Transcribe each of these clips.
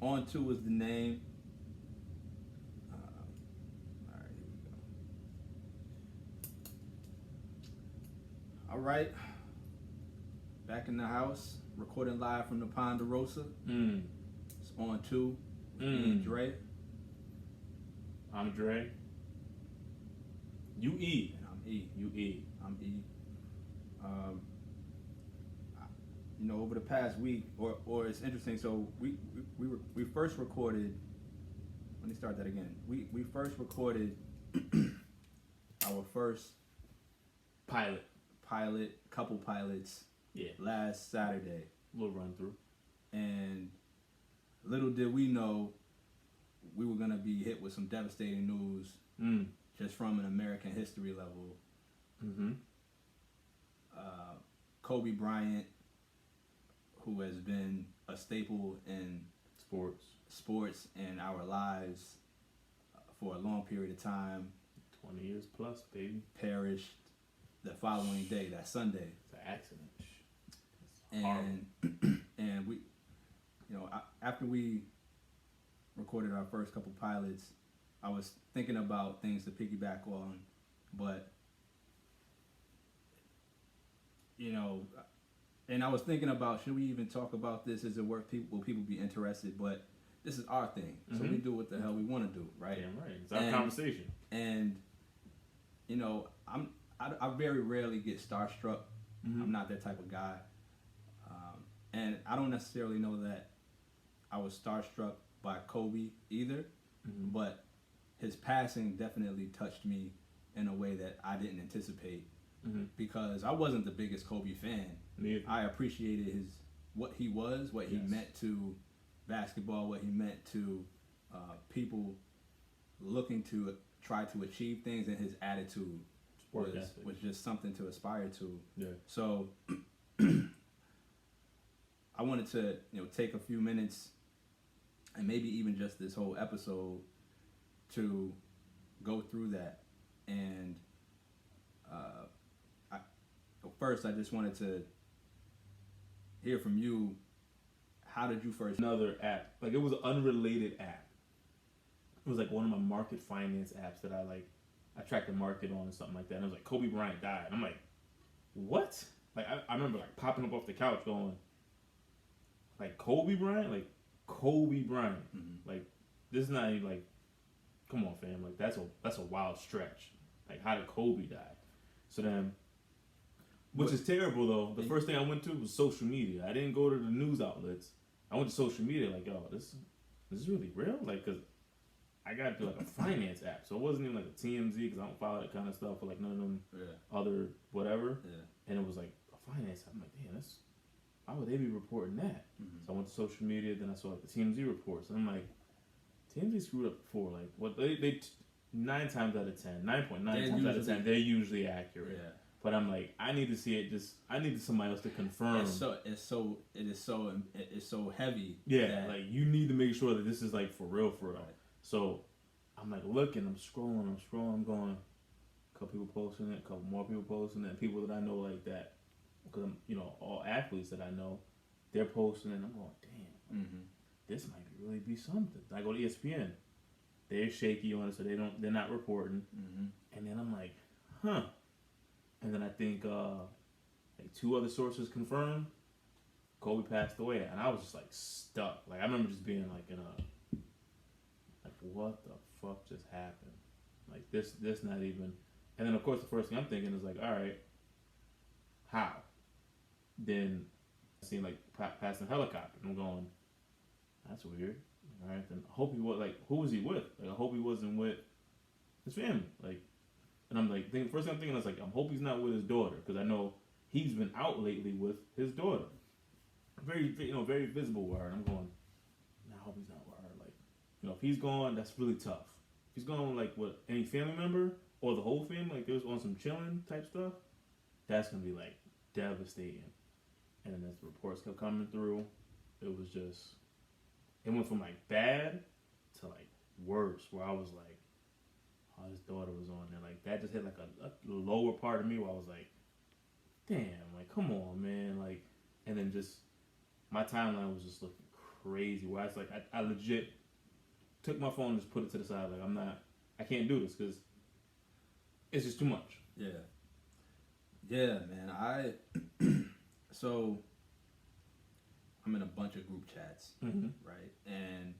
On2 is the name. All right, here we go. All right, back in the house, recording live from the Ponderosa. It's On2. Me and Dre. I'm Dre. You E. And I'm E. You E. I'm E. Over the past week, or it's interesting. So we first recorded. Let me start that again. We first recorded our first Pilot. couple pilots. Yeah. Last Saturday. Little run through. And little did we know we were gonna be hit with some devastating news just from an American history level. Mm-hmm. Kobe Bryant, who has been a staple in sports and our lives for a long period of time, 20 years plus, baby. perished the following day, that Sunday. It's an accident. And we, after we recorded our first couple pilots, I was thinking about things to piggyback on, but and I was thinking about, should we even talk about this? Is it worth will people be interested? But this is our thing, so we do what the hell we want to do, right? Damn right. It's our conversation. And I very rarely get starstruck. I'm not that type of guy, and I don't necessarily know that I was starstruck by Kobe either, but his passing definitely touched me in a way that I didn't anticipate, because I wasn't the biggest Kobe fan. I appreciated what he meant to basketball, what he meant to people looking to try to achieve things, and his attitude was just something to aspire to. Yeah. So I wanted to take a few minutes, and maybe even just this whole episode, to go through that. And first, I just wanted to hear from you. How did you first? Another app. Like, it was an unrelated app. It was like one of my market finance apps that I tracked the market on or something like that. And it was like, Kobe Bryant died. And I'm like, what? Like, I remember like popping up off the couch going, like, Kobe Bryant? Like, Kobe Bryant. Like, this is not even like, come on, fam. Like, that's a wild stretch. Like, how did Kobe die? So then, which is terrible though. The first thing I went to was social media. I didn't go to the news outlets. I went to social media like, yo, this is really real? Like, cause I got to do like a finance app. So it wasn't even like a TMZ, because I don't follow that kind of stuff, or like none of them other whatever. Yeah. And it was like a finance app. I'm like, damn, why would they be reporting that? So I went to social media, then I saw like the TMZ reports, and I'm like, TMZ screwed up before. Like, what they 9 times out of 10, 9.9 times out of 10, they're usually accurate. Yeah. But I'm like, I need to see it. I need somebody else to confirm. It is so heavy. Yeah, like you need to make sure that this is like for real. Right. So I'm like looking, I'm scrolling, I'm going. A couple people posting it, a couple more people posting it, and people that I know like that, because I'm all athletes that I know, they're posting it. And I'm going, damn, this might really be something. I go to ESPN, they're shaky on it, so they're not reporting. And then I'm like, huh. And then I think like 2 other sources confirmed Kobe passed away, and I was just like stuck. Like, I remember just being like like, what the fuck just happened? Like, this not even. And then of course the first thing I'm thinking is like, all right, how? Then I seen like passing a helicopter, and I'm going, that's weird. All right, then I hope he was like, who was he with? Like, I hope he wasn't with his family. Like. And I'm like, first thing I'm thinking is like, I hope he's not with his daughter, because I know he's been out lately with his daughter. Very visible with her. And I'm going, I hope he's not with her. Like, if he's gone, that's really tough. If he's gone like with any family member or the whole family, like they was on some chilling type stuff, that's gonna be like devastating. And then as the reports kept coming through, it went from like bad to like worse, where I was like, his daughter was on there. Like, that just hit like a lower part of me where I was like, damn, like, come on, man. Like, and then just my timeline was just looking crazy. Where it's like I legit took my phone and just put it to the side. Like I can't do this because it's just too much. Yeah, man. So I'm in a bunch of group chats, right? And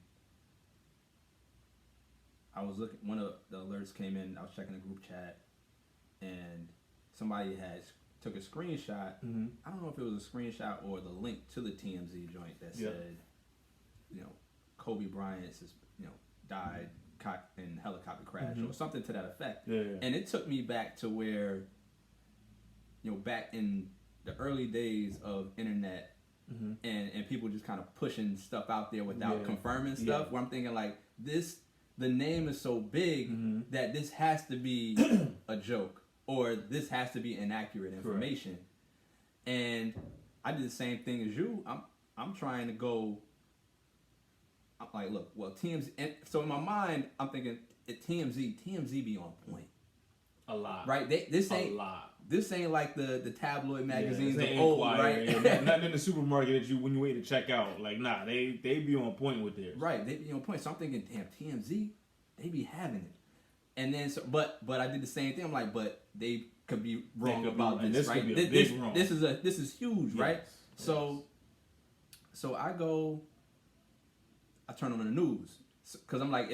I was looking. One of the alerts came in. I was checking the group chat, and somebody took a screenshot. I don't know if it was a screenshot or the link to the TMZ joint that said, Kobe Bryant died in helicopter crash or something to that effect. And it took me back to where, back in the early days of internet and people just kind of pushing stuff out there without confirming stuff, where I'm thinking like the name is so big that this has to be a joke or this has to be inaccurate information. Correct. And I did the same thing as you. I'm trying to go. I'm like, look, well, TMZ. And so in my mind, I'm thinking, TMZ be on point. A lot. Right? This ain't like the tabloid magazines of old, right? Not in the supermarket when you wait to check out. Like, nah, they be on point with theirs. Right, they be on point. So I'm thinking, damn, TMZ, they be having it. And then, but I did the same thing. I'm like, but they could be wrong about this, right? This is huge, right? So I turn on the news because I'm like,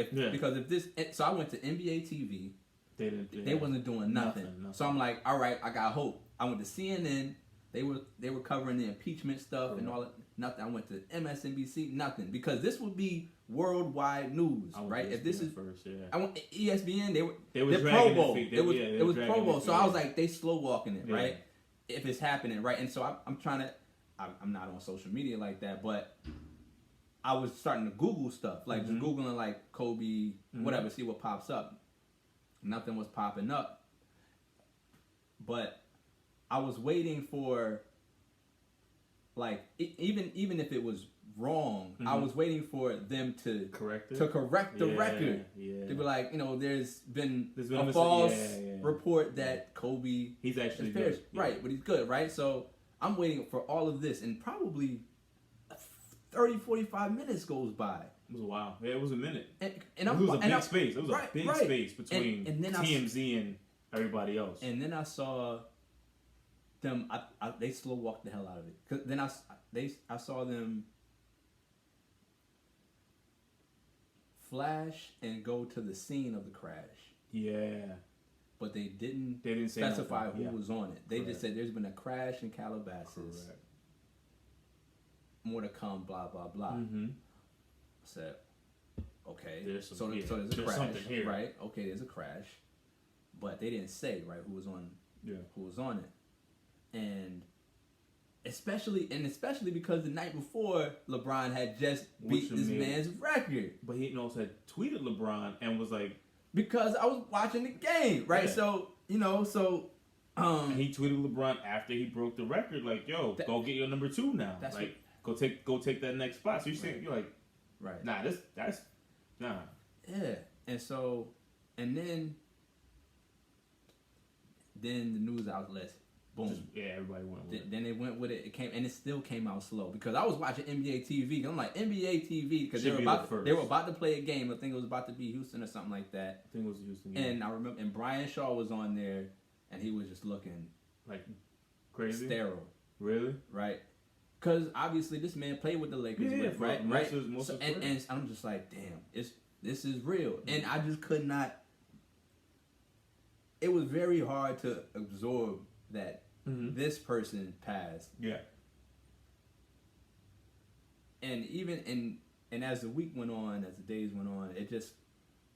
so I went to NBA TV. They wasn't doing nothing. So I'm like, all right, I got hope. I went to CNN. They were covering the impeachment stuff and all that. Nothing. I went to MSNBC. Nothing, because this would be worldwide news, right? If this is first, I went ESPN. They were Pro Bowl. It was Pro Bowl. So I was like, they slow walking it, right? If it's happening, right? And so I'm trying to. I'm not on social media like that, but I was starting to Google stuff, like just Googling like Kobe, whatever, see what pops up. Nothing was popping up, but I was waiting for, like, even if it was wrong, I was waiting for them to correct the record. Yeah. To be like, there's been a false report that Kobe he's actually good, right? But he's good, right? So I'm waiting for all of this, and probably 30, 45 minutes goes by. It was a while. Yeah, it was a minute. And it was a big space. It was a big space between TMZ and everybody else. And then I saw them. They slow walked the hell out of it. Cause then I saw them flash and go to the scene of the crash. Yeah. But they didn't specify who was on it. They just said there's been a crash in Calabasas. Correct. More to come. Blah blah blah. Said, okay, so there's a crash, right? Okay, there's a crash, but they didn't say right who was on it, and especially because the night before LeBron had just beat this man's record, but he also had tweeted LeBron and was like, because I was watching the game, right? Yeah. So and he tweeted LeBron after he broke the record, like, yo, go get your number 2 now, like go take that next spot. So you're like. Right. Nah, that's nah. Yeah, and so, and then the news outlets, boom. Everybody went with it. Then they went with it. It came, and it still came out slow because I was watching NBA TV. I'm like, NBA TV because they were about to play a game. I think it was about to be Houston or something like that. I think it was Houston. Yeah. And I remember, and Brian Shaw was on there, and he was just looking like crazy, sterile. Really? Right. Because obviously this man played with the Lakers, right? And I'm just like, damn, this is real. And I just could not. It was very hard to absorb that this person passed. Yeah. And even and as the week went on, as the days went on,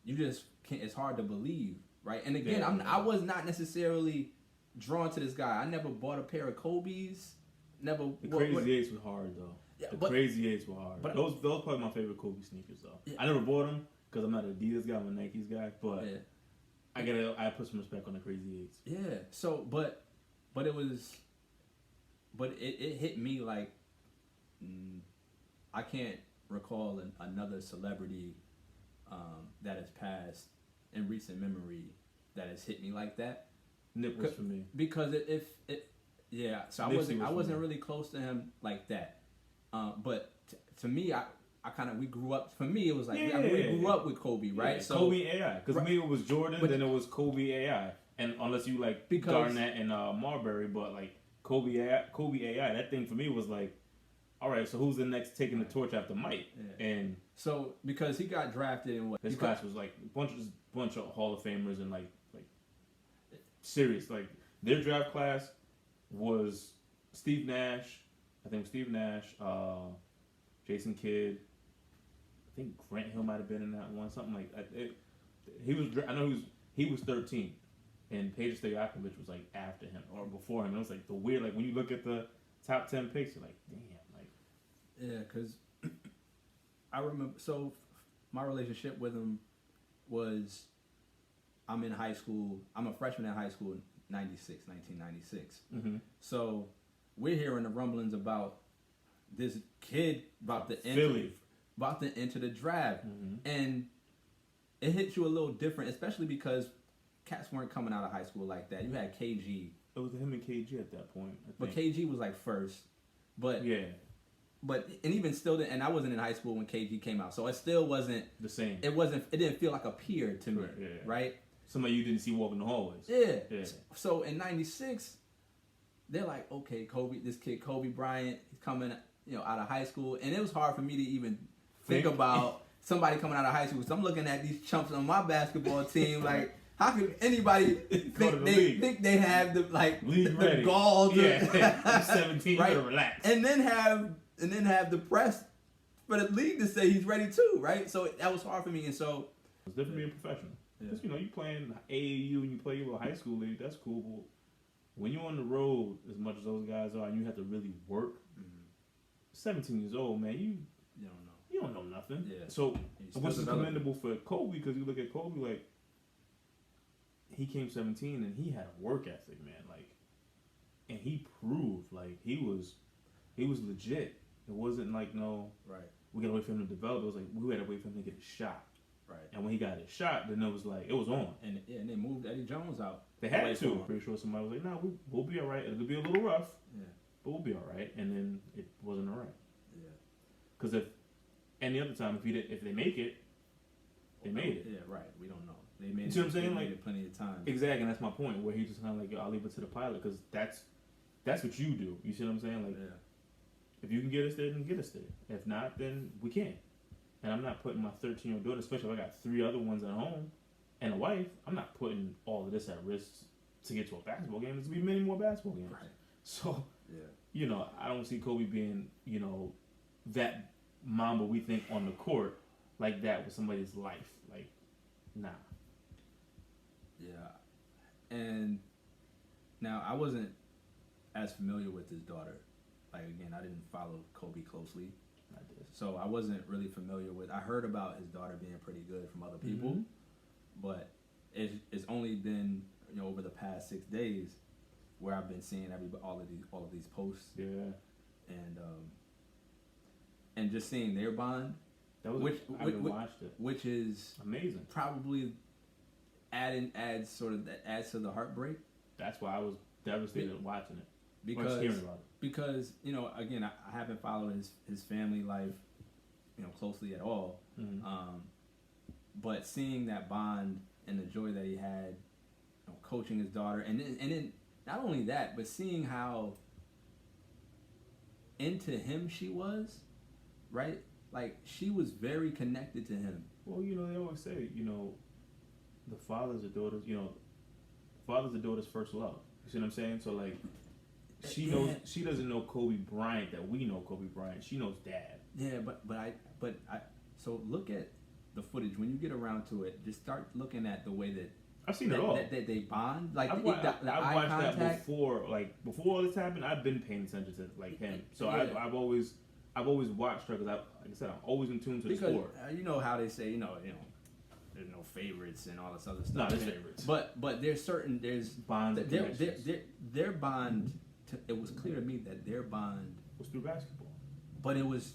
you just can't. It's hard to believe, right? And again, I was not necessarily drawn to this guy. I never bought a pair of Kobe's. Never. The Crazy Eights were hard though. Yeah, Crazy Eights were hard. But those probably my favorite Kobe sneakers though. Yeah. I never bought them because I'm not an Adidas guy. I'm a Nikes guy. But I put some respect on the Crazy Eights. Yeah. So, but it hit me like I can't recall another celebrity that has passed in recent memory that has hit me like that. Nip was for me because so I wasn't really close to him like that. But to me, we grew up. For me, it was like we grew up with Kobe, right? Yeah, so Kobe AI, because maybe it was Jordan, then it was Kobe AI, and unless you like Garnett and Marbury, but like Kobe AI, that thing for me was like, all right, so who's the next taking the torch after Mike? Yeah. And so because he got drafted in what his class was like a bunch of Hall of Famers and like serious, like their draft class was Steve Nash, Jason Kidd, I think Grant Hill might have been in that one, something like that. He was 13, and Peja Stojakovic was like after him or before him. It was like the weird, like when you look at the top 10 picks, you're like, damn, like yeah, because I remember. So my relationship with him was, I'm in high school. I'm a freshman in high school in 1996. Mm-hmm. So we're hearing the rumblings about this kid about to enter the draft, and it hits you a little different, especially because cats weren't coming out of high school like that. You had KG. It was him and KG at that point, I think. But KG was like first, but yeah. But and even still, and I wasn't in high school when KG came out, so it still wasn't the same. It didn't feel like a peer to me, right? Somebody you didn't see walking the hallways. Yeah. So in '96, they're like, okay, this kid Kobe Bryant, he's coming, out of high school, and it was hard for me to even think about somebody coming out of high school. So I'm looking at these chumps on my basketball team, like, how could anybody think they have the gall to, you're 17, right? You gotta relax, and then have the press for the league to say he's ready too, right? So that was hard for me, and so it's different being professional. Because you playing AAU and you play your high school league, that's cool. But when you're on the road, as much as those guys are, and you have to really work, 17 years old, man, you don't know nothing. Yeah. So which is commendable for Kobe, because you look at Kobe, like, he came 17 and he had a work ethic, man, like, and he proved like he was legit. It wasn't like we gotta wait for him to develop. It was like we had to wait for him to get a shot. Right. And when he got his shot, then it was like it was on. And they moved Eddie Jones out. They had to. Pretty sure somebody was like, "No, we'll be all right. It'll be a little rough, but we'll be all right." And then it wasn't all right. Yeah. Because if any other time, if they make it, they made it. Yeah, right. We don't know. They made it. You see what I'm saying? They made it plenty of time. Exactly, and that's my point. Where he just kind of like, I'll leave it to the pilot, because that's what you do. You see what I'm saying? Like, if you can get us there, then get us there. If not, then we can't. And I'm not putting my 13-year-old daughter, especially if I got 3 other ones at home and a wife, I'm not putting all of this at risk to get to a basketball game. There's going to be many more basketball games. Right. So, I don't see Kobe being, that Mamba we think on the court like that with somebody's life. Like, nah. Yeah. And now I wasn't as familiar with his daughter. Like, again, I didn't follow Kobe closely. I did. So I wasn't really familiar with. I heard about his daughter being pretty good from other people, but it's only been over the past 6 days where I've been seeing all of these posts. Yeah. And just seeing their bond. That was watched it. Which is amazing. Probably adds to the heartbreak. That's why I was devastated watching it. Because hearing about it. Because again, I haven't followed his family life closely at all. But seeing that bond and the joy that he had coaching his daughter, and then not only that, but seeing how into him she was, right? Like, she was very connected to him. Well, they always say, the father's a daughter's first love. You see what I'm saying? So, like, she doesn't know Kobe Bryant that we know Kobe Bryant. She knows Dad. Yeah, but I so look at the footage when you get around to it. Just start looking at the way that I've seen it all. That they bond. Like, I've watched that before. Like, before all this happened, I've been paying attention to him. So I've always watched her because, like I said, I'm always in tune to the sport. You know how they say, there's no favorites and all this other stuff. No, there's favorites. But there's bonds. Their bond. It was clear to me that their bond was through basketball. But it was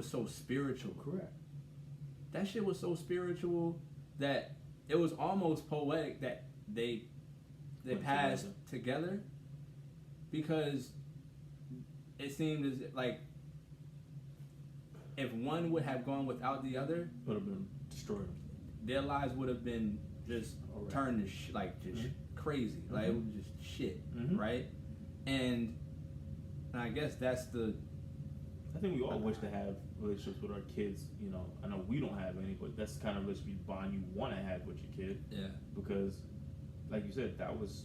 so spiritual. Correct. That shit was so spiritual that it was almost poetic that they passed together, because it seemed as like if one would have gone without the other, would have been destroyed. Their lives would have been just turned to crazy. Like it was just shit, right? And I guess that's the. I think we all wish to have relationships with our kids. You know, I know we don't have any, but that's the kind of relationship bond you want to have with your kid. Yeah. Because, like you said, that was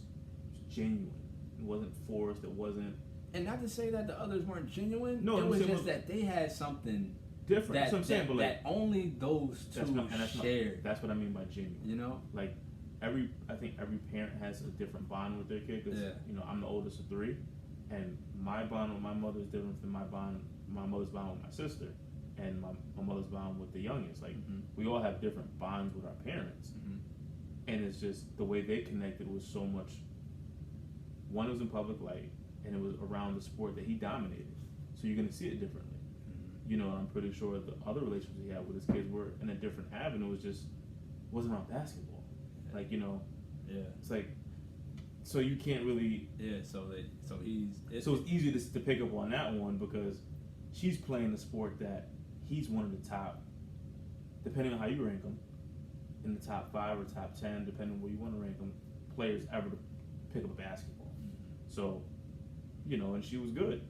genuine. It wasn't forced. It wasn't. And not to say that the others weren't genuine. No, it was just that they had something different. That's what I'm saying, but that only those two shared. That's what I mean by genuine. You know, like I think every parent has a different bond with their kid. Because you know, I'm the oldest of three, and my bond with my mother is different from my mother's bond with my sister, and my mother's bond with the youngest. Like we all have different bonds with our parents, and it's just the way they connected was so much. One was in public light, and it was around the sport that he dominated, so you're gonna see it differently. You know, I'm pretty sure the other relationships he had with his kids were in a different avenue. It just wasn't around basketball. Like, you know, it's like, so you can't really. Yeah. So it's easy to pick up on that one because she's playing the sport that he's one of the top, depending on how you rank him, in the top 5 or top 10, depending on where you want to rank him, players ever to pick up a basketball. So, you know, and she was good,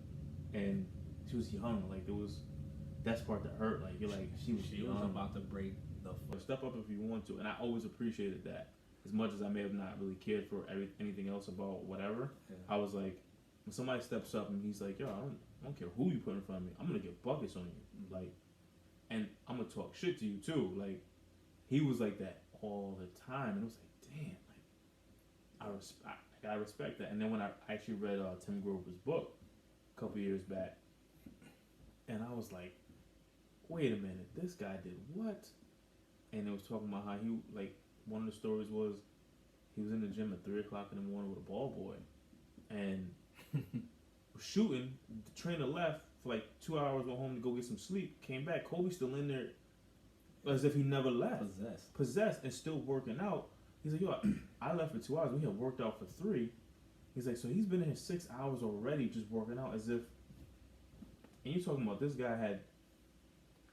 and she was young. Like that's part that hurt. Like you're like she was about to break the. Step up if you want to, and I always appreciated that. As much as I may have not really cared for anything else about whatever, I was like, when somebody steps up and he's like, yo, I don't care who you put in front of me, I'm gonna get buckets on you, like, and I'm gonna talk shit to you too. Like, he was like that all the time, and it was like, damn, like, I respect that. And then when I actually read Tim Grover's book a couple years back, and I was like, wait a minute, this guy did what? And it was talking about how he, like, one of the stories was he was in the gym at 3 o'clock in the morning with a ball boy and was shooting. The trainer left for like 2 hours, went home to go get some sleep, came back. Kobe's still in there as if he never left. Possessed and still working out. He's like, yo, I left for 2 hours. We had worked out for 3. He's like, so he's been in here 6 hours already just working out as if. And you're talking about this guy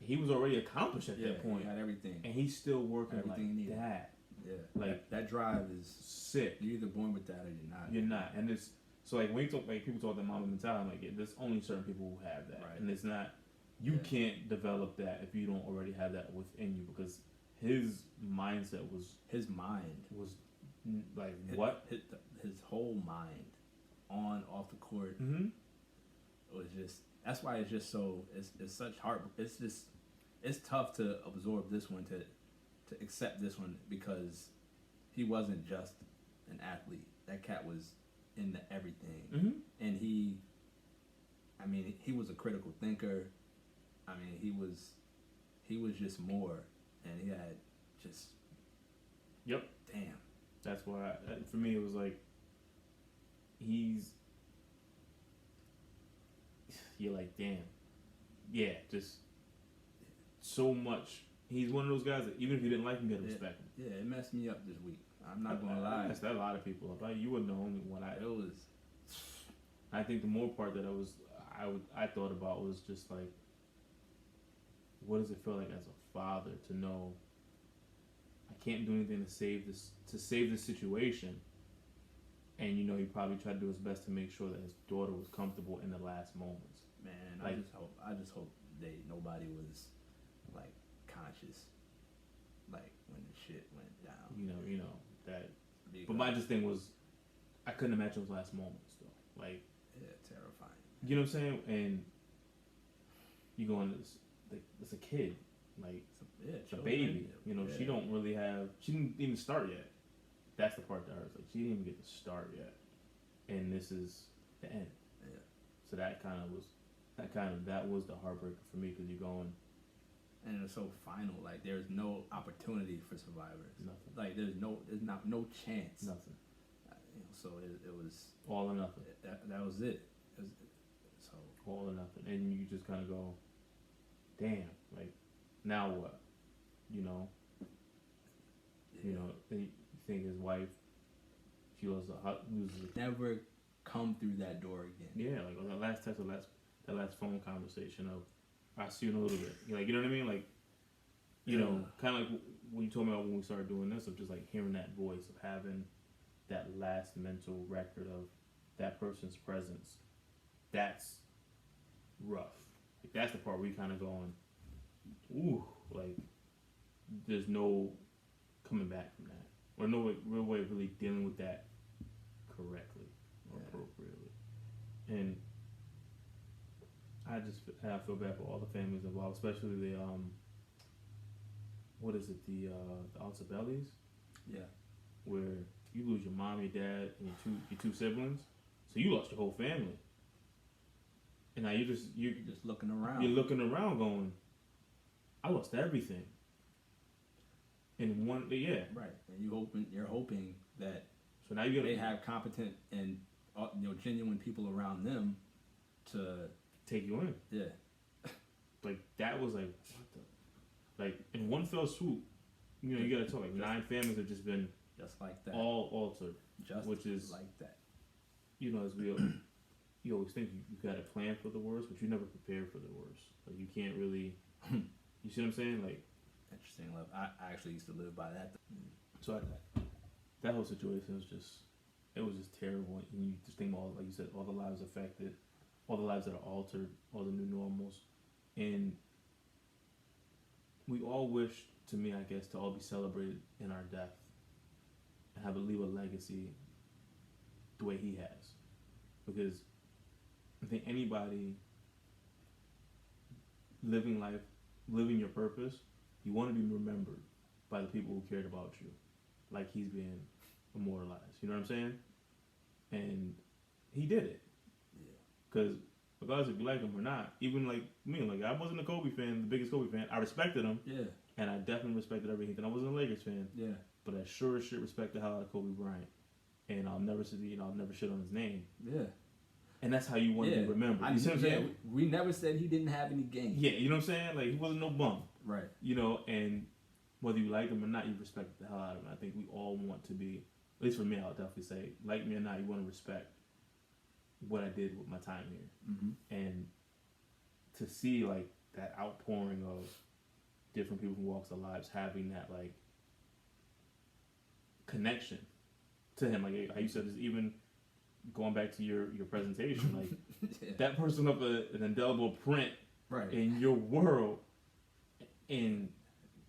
he was already accomplished at that point. He had everything. And he's still working everything like that. Yeah. Like that drive is sick. You're either born with that or you're not. You're not. And it's so like when you talk, like people talk that mama mentality, I'm like, there's only certain people who have that. Right. And it's not you can't develop that if you don't already have that within you, because his mindset was like what? His whole mind on off the court was just. That's why it's just so it's such hard. It's tough to absorb this one, to accept this one, because he wasn't just an athlete. That cat was into everything, and he was a critical thinker. I mean, he was just more, and he had just. Yep. Damn. That's why for me it was like you're like, damn, yeah, just so much. He's one of those guys that even if you didn't like him, you gotta respect him. Yeah, it messed me up this week. I'm not gonna lie. That's a lot of people. You were the only one. I think the more part that I thought about was just like, what does it feel like as a father to know I can't do anything to save this situation? And you know, he probably tried to do his best to make sure that his daughter was comfortable in the last moments. Man, like, I just hope nobody was like conscious, like when the shit went down. You know that. But my just thing was, I couldn't imagine those last moments though. Like, yeah, terrifying. You know what I'm saying? And you go in it's a kid, like it's a baby. You know, she didn't even start yet. That's the part that hurts. Like, she didn't even get to start yet, and this is the end. Yeah. So that was the heartbreaker for me, because you're going. And it's so final. Like, there's no opportunity for survivors. Nothing. Like, there's no chance. Nothing. So it was all or nothing. That was it. So all or nothing, and you just kind of go, damn. Like, now what? You know. Yeah. You know. You think his wife, she loses never come through that door again. Yeah, like on that last text, that last phone conversation of, I see you in a little bit. Like, you know what I mean? Like, you know, kind of like when you told me about when we started doing this, of just like hearing that voice, of having that last mental record of that person's presence. That's rough. Like, that's the part where you kind of going, ooh, like, there's no coming back from that, or no real way of really dealing with that correctly or appropriately. And I feel bad for all the families involved, especially the what is it, the Altabellis? Yeah. Where you lose your mom, your dad, and your two siblings, so you lost your whole family. And now you're just looking around. You're looking around, going, I lost everything. In one, yeah. Right, and you're hoping that so now they have competent and genuine people around them to take you in. Yeah. Like, that was like, what the, like, in one fell swoop, you know, you gotta talk, like, 9 families have just been just like that, all altered, just which is like that. You know, as you always think you gotta plan for the worst, but you never prepare for the worst. Like, you can't really, you see what I'm saying? Like, interesting. I actually used to live by that. So that whole situation was just terrible. And you just think about, like you said, all the lives affected, all the lives that are altered, all the new normals. And we all wish, to me, I guess, to all be celebrated in our death and have leave a legacy the way he has. Because I think anybody living life, living your purpose, you want to be remembered by the people who cared about you, like he's being immortalized. You know what I'm saying? And he did it. Yeah. Because regardless if you like him or not, even like me, like I wasn't a Kobe fan, the biggest Kobe fan. I respected him. Yeah. And I definitely respected everything. And I wasn't a Lakers fan. Yeah. But I sure as shit respect the hell out of Kobe Bryant. And I'll never shit on his name. Yeah. And that's how you want to be remembered. You see what I'm saying? We never said he didn't have any game. Yeah, you know what I'm saying? Like, he wasn't no bum. Right. You know, and whether you like him or not, you respect the hell out of him. I think we all want to be, at least for me, I'll definitely say, like me or not, you want to respect what I did with my time here. Mm-hmm. And to see, like, that outpouring of different people from walks of lives having that, like, connection to him. Like, how you said, is even going back to your presentation, like, that person left an indelible print in your world. And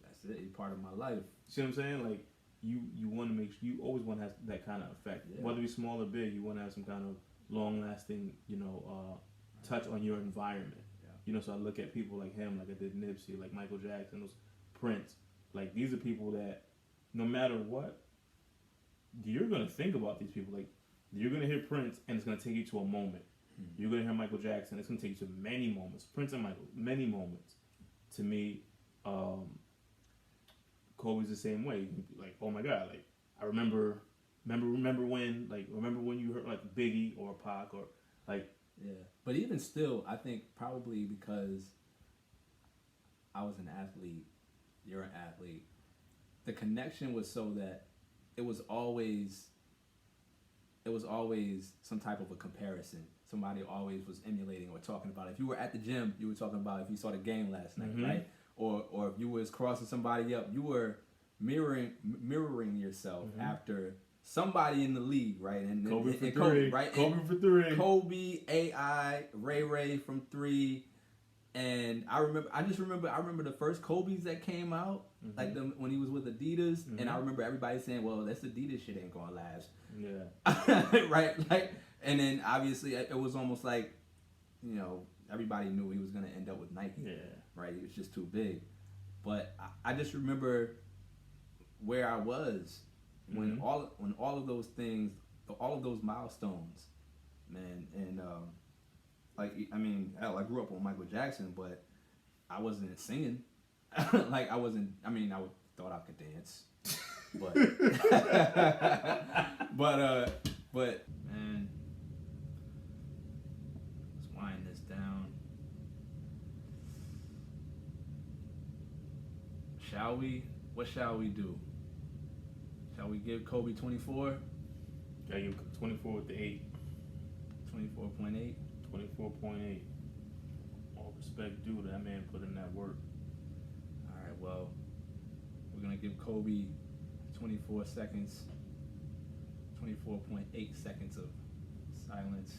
that's it. He's part of my life. See what I'm saying? Like, you want to make sure, you always want to have that kind of effect. Yeah. Whether it be small or big, you want to have some kind of long-lasting, touch on your environment. Yeah. You know, so I look at people like him, like I did Nipsey, like Michael Jackson, those Prince. Like, these are people that, no matter what, you're going to think about these people. Like, you're going to hear Prince, and it's going to take you to a moment. Mm-hmm. You're going to hear Michael Jackson, it's going to take you to many moments. Prince and Michael, many moments. To me, Kobe's the same way. You can be like, oh my God, like, I remember when you heard, like, Biggie or Pac or, like. Yeah, but even still, I think probably because I was an athlete, you're an athlete, the connection was so that it was always some type of a comparison. Somebody always was emulating or talking about it. If you were at the gym, you were talking about if you saw the game last night, mm-hmm. right? Or if you was crossing somebody up, you were mirroring yourself mm-hmm. after somebody in the league, right? And Kobe for three, right? Kobe for three. Kobe, AI, Ray from 3. And I remember the first Kobe's that came out, mm-hmm. like when he was with Adidas, mm-hmm. and I remember everybody saying, "Well, that's Adidas shit ain't gonna last." Yeah. Right. Like, and then obviously it was almost like, everybody knew he was gonna end up with Nike. Yeah. Right. He was just too big. But I just remember where I was when mm-hmm. all of those things, all of those milestones, man, and hell, I grew up on Michael Jackson, but I wasn't singing. Like, I thought I could dance, but man, let's wind this down. Shall we? What shall we do? Shall we give Kobe 24? Yeah, you 24 with the 8. 24.8. 24.8. All respect. respect due. That man put in that work. All right, well, we're going to give Kobe 24 seconds, 24.8 seconds of silence.